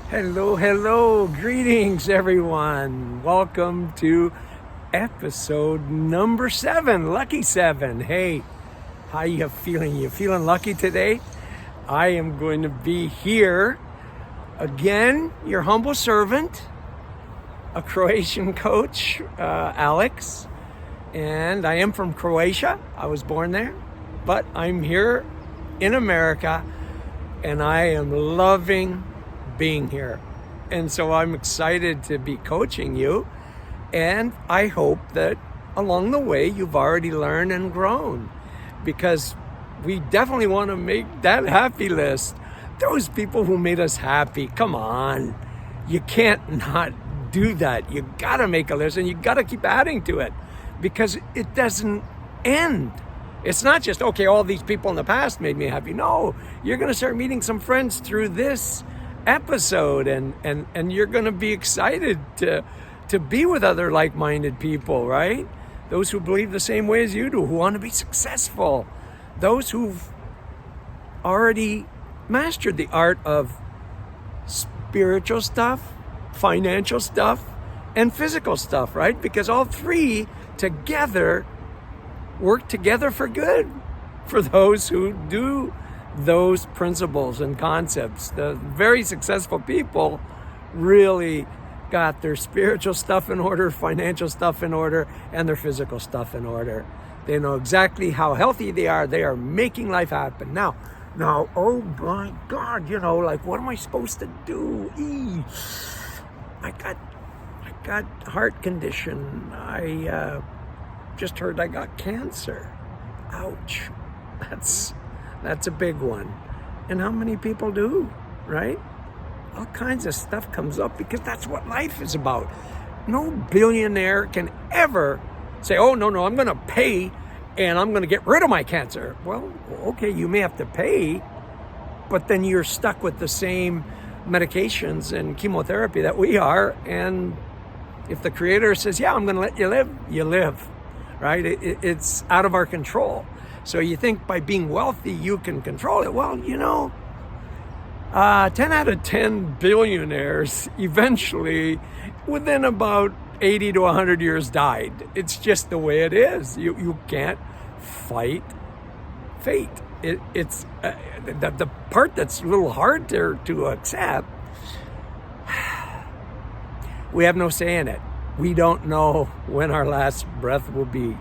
Hello, greetings everyone. Welcome to episode number 7, Lucky 7. Hey, how you feeling? You feeling lucky today? I am going to be here again, your humble servant, a Croatian coach, Alex, and I am from Croatia. I was born there, but I'm here in America and I am loving being here. And so I'm excited to be coaching you. And I hope that along the way, you've already learned and grown, because we definitely want to make that happy list. Those people who made us happy, come on. You can't not do that. You got to make a list and you got to keep adding to it, because it doesn't end. It's not just, okay, all these people in the past made me happy. No, you're going to start meeting some friends through this episode, and you're going to be excited to be with other like-minded people, right? Those who believe the same way as you do, who want to be successful, those who've already mastered the art of spiritual stuff, financial stuff, and physical stuff, right? Because all three together work together for good for those who do those principles and concepts. The very successful people really got their spiritual stuff in order, financial stuff in order, and their physical stuff in order. They know exactly how healthy they are. They are making life happen. Now, oh my God, like, what am I supposed to do? I got heart condition. I just heard I got cancer. Ouch. That's a big one. And how many people do, right? All kinds of stuff comes up because that's what life is about. No billionaire can ever say, oh, no, I'm going to pay and I'm going to get rid of my cancer. Well, okay, you may have to pay, but then you're stuck with the same medications and chemotherapy that we are. And if the Creator says, yeah, I'm going to let you live, you live, right? It's out of our control. So you think by being wealthy, you can control it. Well, 10 out of 10 billionaires eventually, within about 80 to 100 years, died. It's just the way it is. You can't fight fate. It's the part that's a little hard to accept. We have no say in it. We don't know when our last breath will be.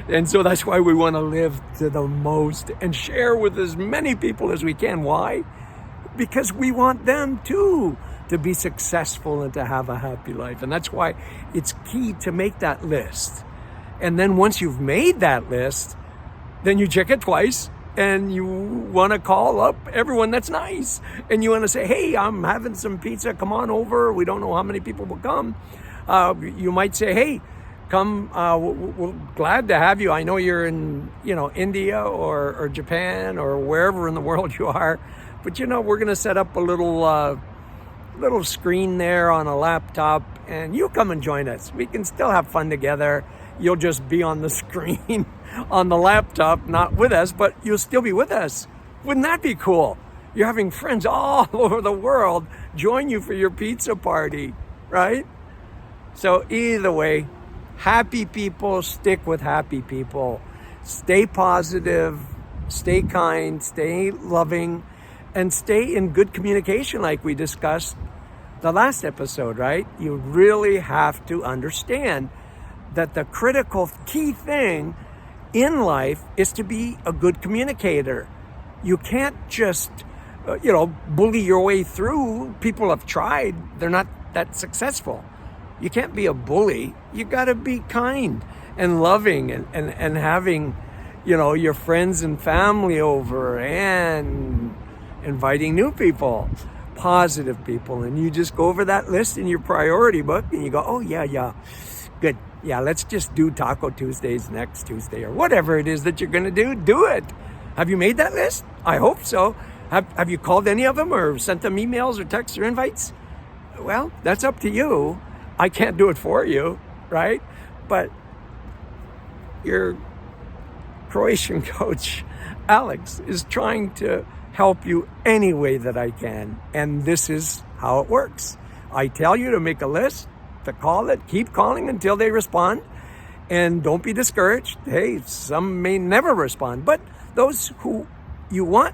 And so that's why we want to live to the most and share with as many people as we can. Why? Because we want them too to be successful and to have a happy life. And that's why it's key to make that list. And then once you've made that list, then you check it twice and you want to call up everyone that's nice. And you want to say, hey, I'm having some pizza. Come on over. We don't know how many people will come. You might say, hey, come, we're glad to have you. I know you're in, India or Japan or wherever in the world you are. But, we're going to set up a little screen there on a laptop, and you come and join us. We can still have fun together. You'll just be on the screen on the laptop, not with us, but you'll still be with us. Wouldn't that be cool? You're having friends all over the world join you for your pizza party, right? So either way, happy people stick with happy people. Stay positive, stay kind, stay loving, and stay in good communication like we discussed the last episode, right? You really have to understand that the critical key thing in life is to be a good communicator. You can't just, bully your way through. People have tried. They're not that successful. You can't be a bully. You got to be kind and loving and having, your friends and family over and inviting new people, positive people. And you just go over that list in your priority book and you go, oh, yeah, good. Yeah, let's just do Taco Tuesdays next Tuesday or whatever it is that you're going to do it. Have you made that list? I hope so. Have you called any of them or sent them emails or texts or invites? Well, that's up to you. I can't do it for you, right? But your Croatian coach, Alex is trying to help you any way that I can. And this is how it works. I tell you to make a list, to call it, keep calling until they respond. And don't be discouraged. Hey, some may never respond, but those who you want,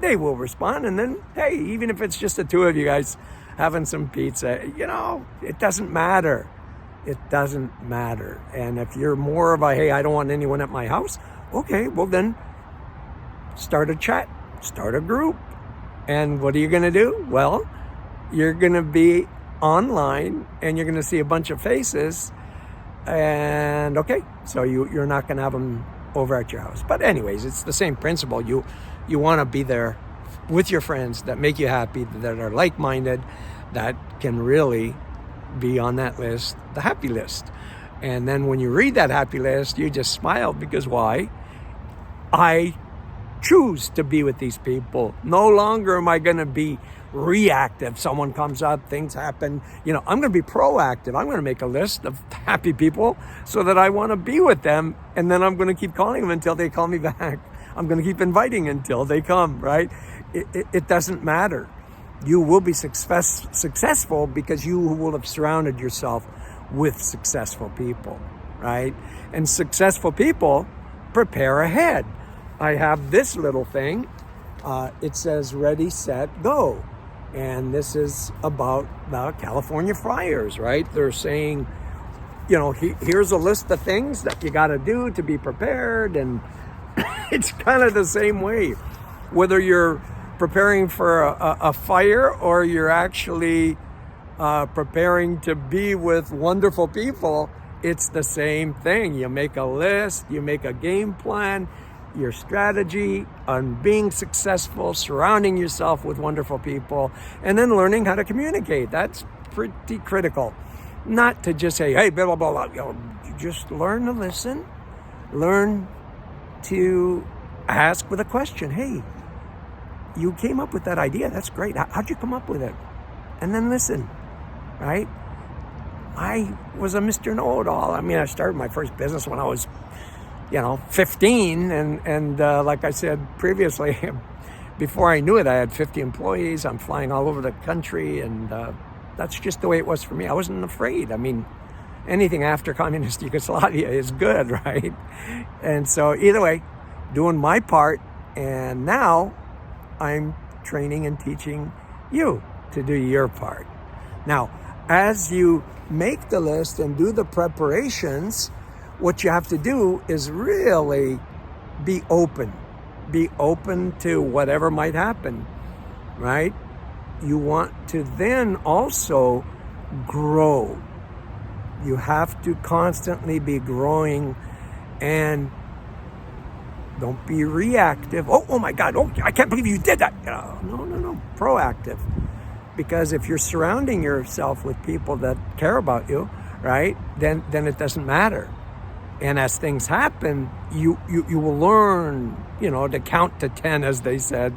they will respond. And then, hey, even if it's just the two of you guys having some pizza, it doesn't matter. It doesn't matter. And if you're more of a, hey, I don't want anyone at my house, okay, well then start a chat, start a group. And what are you going to do? Well, you're going to be online and you're going to see a bunch of faces. And okay, so you're not going to have them over at your house. But anyways, it's the same principle. You want to be there with your friends that make you happy, that are like-minded, that can really be on that list, the happy list. And then when you read that happy list, you just smile because why? I choose to be with these people. No longer am I going to be reactive. Someone comes up, things happen. I'm going to be proactive. I'm going to make a list of happy people so that I want to be with them. And then I'm going to keep calling them until they call me back. I'm going to keep inviting until they come, right? It doesn't matter. You will be successful because you will have surrounded yourself with successful people, right? And successful people prepare ahead. I have this little thing. It says ready, set, go. And this is about the California fires, right? They're saying, here's a list of things that you got to do to be prepared. And it's kind of the same way. Whether you're preparing for a fire or you're actually preparing to be with wonderful people, it's the same thing. You make a list, you make a game plan, your strategy on being successful, surrounding yourself with wonderful people, and then learning how to communicate. That's pretty critical. Not to just say, hey, blah, blah, blah, blah. Just learn to listen, learn to ask with a question. Hey, you came up with that idea. That's great. How'd you come up with it? And then listen, right? I was a Mr. Know-it-all. I started my first business when I was 15, and like I said previously, before I knew it, I had 50 employees. I'm flying all over the country, and that's just the way it was for me. I wasn't afraid. Anything after communist Yugoslavia is good, right? And so either way, doing my part, and now I'm training and teaching you to do your part. Now, as you make the list and do the preparations, what you have to do is really be open. Be open to whatever might happen, right? You want to then also grow. You have to constantly be growing, and don't be reactive. Oh my God, I can't believe you did that. No, proactive. Because if you're surrounding yourself with people that care about you, right, then it doesn't matter. And as things happen, you will learn, to count to 10, as they said,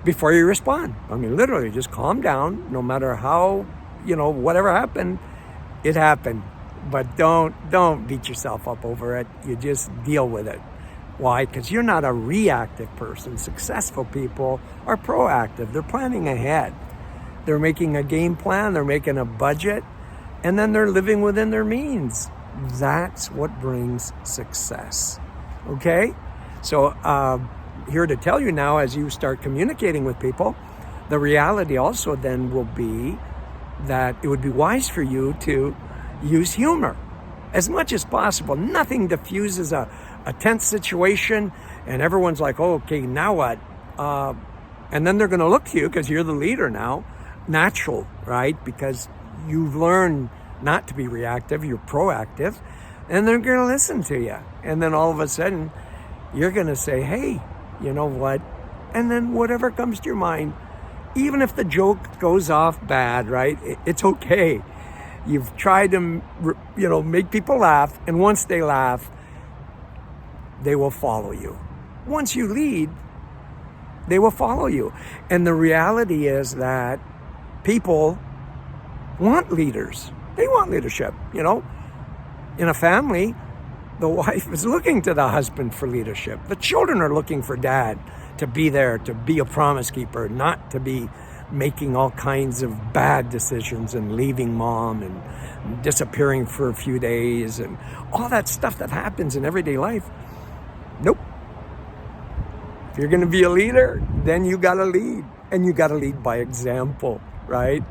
before you respond. Literally, just calm down. No matter how, whatever happened, it happened. But don't beat yourself up over it. You just deal with it. Why? Because you're not a reactive person. Successful people are proactive. They're planning ahead. They're making a game plan. They're making a budget. And then they're living within their means. That's what brings success. Okay? So here to tell you now, as you start communicating with people, the reality also then will be that it would be wise for you to use humor as much as possible. Nothing diffuses a tense situation and everyone's like, oh, okay, now what? And then they're going to look to you because you're the leader now. Natural, right? Because you've learned not to be reactive, you're proactive, and they're going to listen to you. And then all of a sudden, you're going to say, hey, you know what? And then whatever comes to your mind, even if the joke goes off bad, right? It's okay. You've tried to, make people laugh, and once they laugh, they will follow you. Once you lead, they will follow you. And the reality is that people want leaders. They want leadership, In a family, The wife is looking to the husband for leadership. The children are looking for dad to be there, to be a promise keeper, not to be making all kinds of bad decisions and leaving mom and disappearing for a few days and all that stuff that happens in everyday life. Nope. If you're going to be a leader, then you got to lead, and you got to lead by example, right?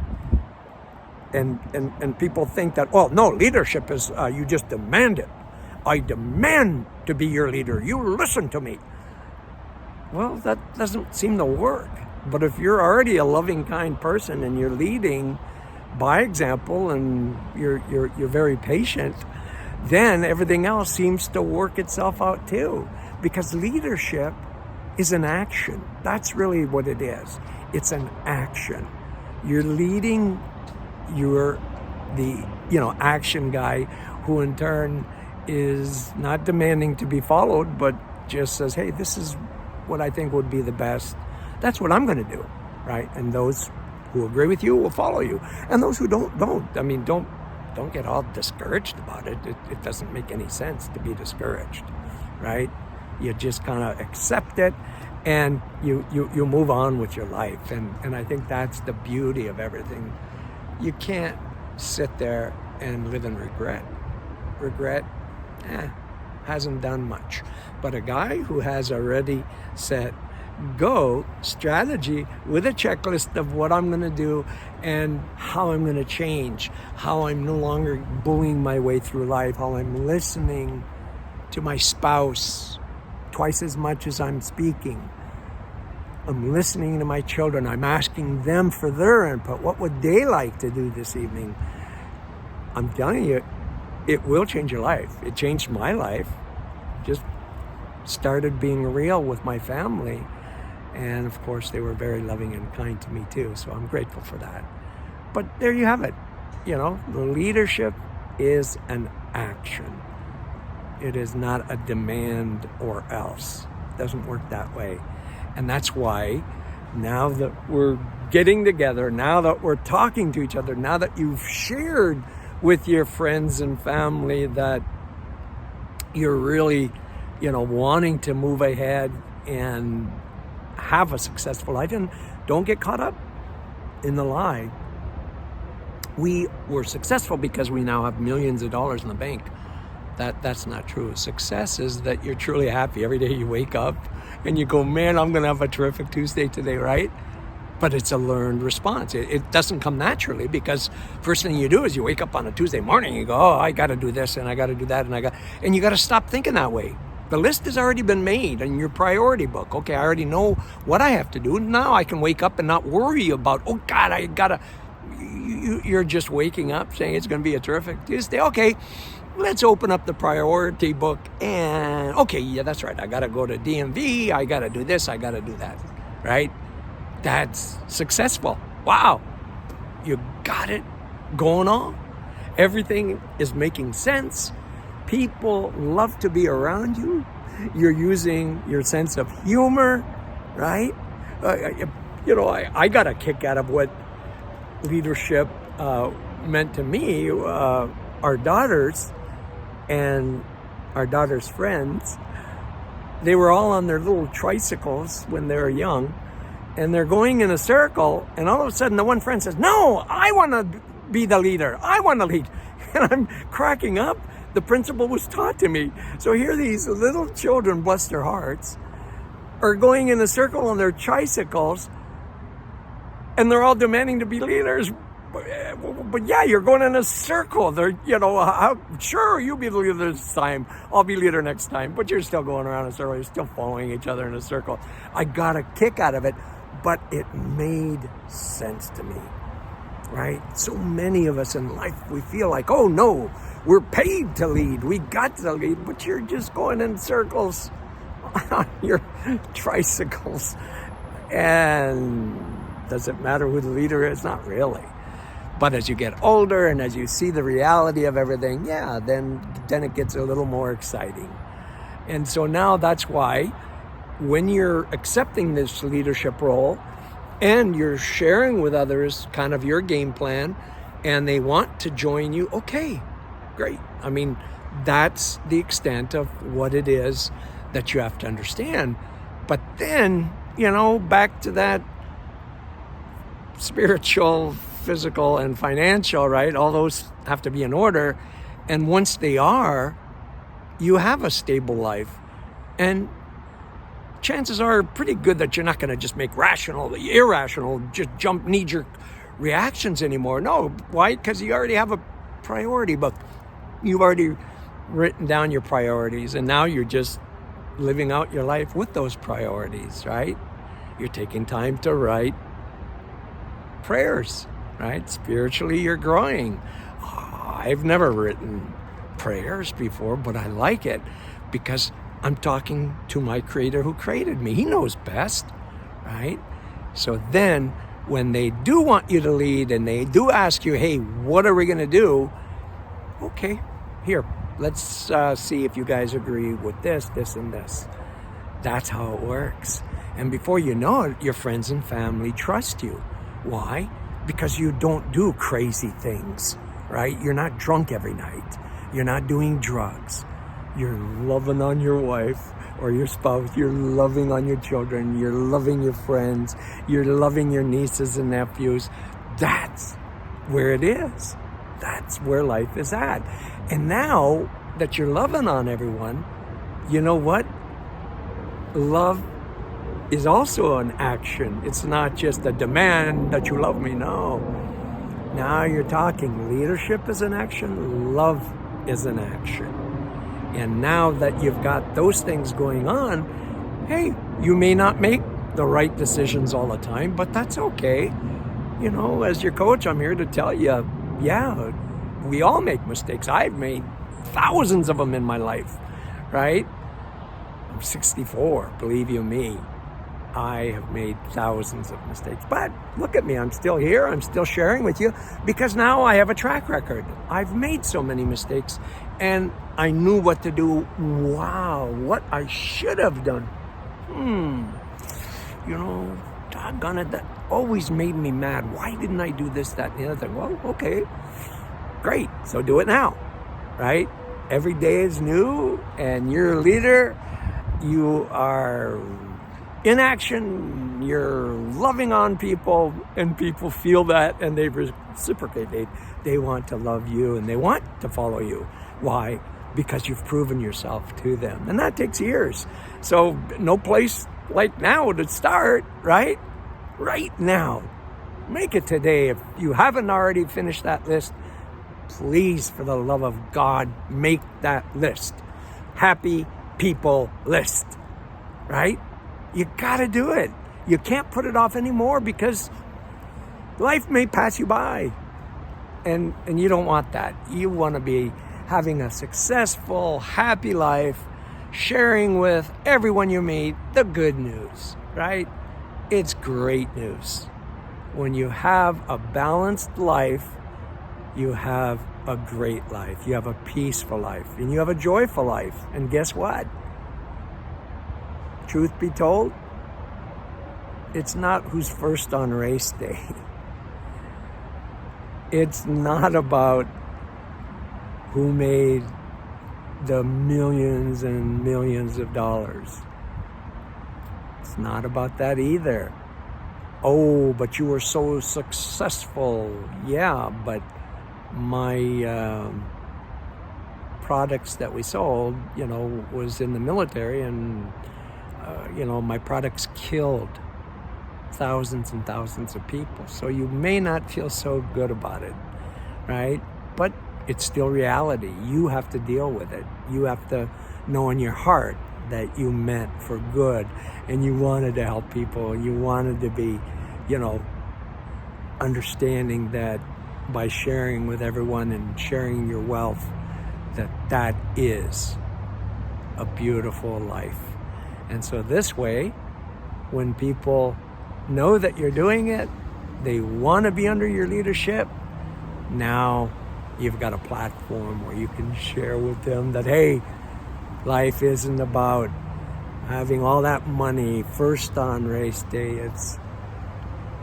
And people think that, well, no, leadership is you just demand it. I demand to be your leader. You listen to me. Well, that doesn't seem to work. But if you're already a loving, kind person and you're leading by example and you're very patient, then everything else seems to work itself out too. Because leadership is an action. That's really what it is. It's an action. You're leading, you're the action guy who in turn is not demanding to be followed, but just says, hey, this is what I think would be the best. That's what I'm going to do, right? And those who agree with you will follow you. And those who don't. I mean, don't get all discouraged about it. It doesn't make any sense to be discouraged, right? You just kind of accept it and you move on with your life. And I think that's the beauty of everything. You can't sit there and live in regret. Regret hasn't done much. But a guy who has already set go strategy with a checklist of what I'm going to do and how I'm going to change, how I'm no longer bullying my way through life, how I'm listening to my spouse twice as much as I'm speaking. I'm listening to my children. I'm asking them for their input. What would they like to do this evening? I'm telling you, it will change your life. It changed my life. Just started being real with my family. And of course, they were very loving and kind to me too. So I'm grateful for that. But there you have it. The leadership is an action. It is not a demand or else. It doesn't work that way. And that's why now that we're getting together, now that we're talking to each other, now that you've shared with your friends and family that you're really, wanting to move ahead and have a successful life, and don't get caught up in the lie. We were successful because we now have millions of dollars in the bank. That's not true. Success is that you're truly happy every day you wake up and you go, man, I'm going to have a terrific Tuesday today, right? But it's a learned response. It doesn't come naturally because first thing you do is you wake up on a Tuesday morning, you go, oh, I got to do this and I got to do that and you got to stop thinking that way. The list has already been made in your priority book. Okay, I already know what I have to do. Now I can wake up and not worry about, oh God, I got to, you're just waking up saying it's going to be a terrific Tuesday. Okay, let's open up the priority book and, okay, yeah, that's right. I got to go to DMV. I got to do this. I got to do that, right? That's successful. Wow. You got it going on. Everything is making sense. People love to be around you. You're using your sense of humor, right? I got a kick out of what leadership meant to me. Our daughters and our daughters' friends, they were all on their little tricycles when they were young. And they're going in a circle, and all of a sudden the one friend says, no, I want to be the leader. I want to lead. And I'm cracking up. The principle was taught to me. So here these little children, bless their hearts, are going in a circle on their tricycles, and they're all demanding to be leaders. But yeah, you're going in a circle. They're, sure, you be the leader this time. I'll be leader next time. But you're still going around in a circle. You're still following each other in a circle. I got a kick out of it. But it made sense to me, right? So many of us in life, we feel like, oh no, we're paid to lead. We got to lead, but you're just going in circles on your tricycles. And does it matter who the leader is? Not really. But as you get older and as you see the reality of everything, yeah, then it gets a little more exciting. And so now that's why when you're accepting this leadership role and you're sharing with others kind of your game plan and they want to join you, okay, great. I mean, That's the extent of what it is that you have to understand. But then, back to that spiritual, physical, and financial, right? All those have to be in order. And once they are, you have a stable life. And chances are pretty good that you're not going to just make irrational, just jump knee-jerk reactions anymore. No, why? Because you already have a priority book. You've already written down your priorities, and now you're just living out your life with those priorities, right? You're taking time to write prayers, right? Spiritually, you're growing. I've never written prayers before, but I like it because I'm talking to my Creator who created me. He knows best, right? So then when they do want you to lead and they do ask you, hey, what are we going to do? Okay, here, let's see if you guys agree with this, and this. That's how it works. And before you know it, your friends and family trust you. Why? Because you don't do crazy things, right? You're not drunk every night. You're not doing drugs. You're loving on your wife or your spouse. You're loving on your children. You're loving your friends. You're loving your nieces and nephews. That's where it is. That's where life is at. And now that you're loving on everyone, you know what? Love is also an action. It's not just a demand that you love me. No. Now you're talking leadership is an action. Love is an action. And now that you've got those things going on, hey, you may not make the right decisions all the time, but that's okay. As your coach, I'm here to tell you, yeah, we all make mistakes. I've made thousands of them in my life, right? I'm 64, believe you me. I have made thousands of mistakes. But look at me, I'm still here. I'm still sharing with you because now I have a track record. I've made so many mistakes and I knew what to do. Wow, what I should have done. Doggone it, that always made me mad. Why didn't I do this, that, and the other thing? Well, okay, great. So do it now, right? Every day is new and you're a leader. You are in action, you're loving on people, and people feel that and they reciprocate. They want to love you and they want to follow you. Why? Because you've proven yourself to them. And that takes years. So no place like now to start, right? Right now. Make it today. If you haven't already finished that list, please, for the love of God, make that list. Happy people list, right? You got to do it. You can't put it off anymore because life may pass you by. And you don't want that. You want to be having a successful, happy life, sharing with everyone you meet the good news, right? It's great news. When you have a balanced life, you have a great life. You have a peaceful life. And you have a joyful life. And guess what? Truth be told, it's not who's first on race day. It's not about who made the millions and millions of dollars. It's not about that either. Oh, but you were so successful. Yeah, but my products that we sold, was in the military and, my products killed thousands and thousands of people. So you may not feel so good about it, right? But it's still reality. You have to deal with it. You have to know in your heart that you meant for good and you wanted to help people. You wanted to be, understanding that by sharing with everyone and sharing your wealth, that is a beautiful life. And so this way, when people know that you're doing it, they want to be under your leadership, now you've got a platform where you can share with them that, hey, life isn't about having all that money first on race day. It's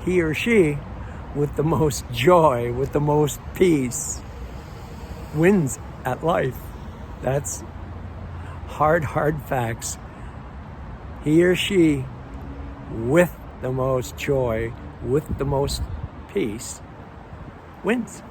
he or she with the most joy, with the most peace, wins at life. That's hard facts. He or she with the most joy, with the most peace, wins.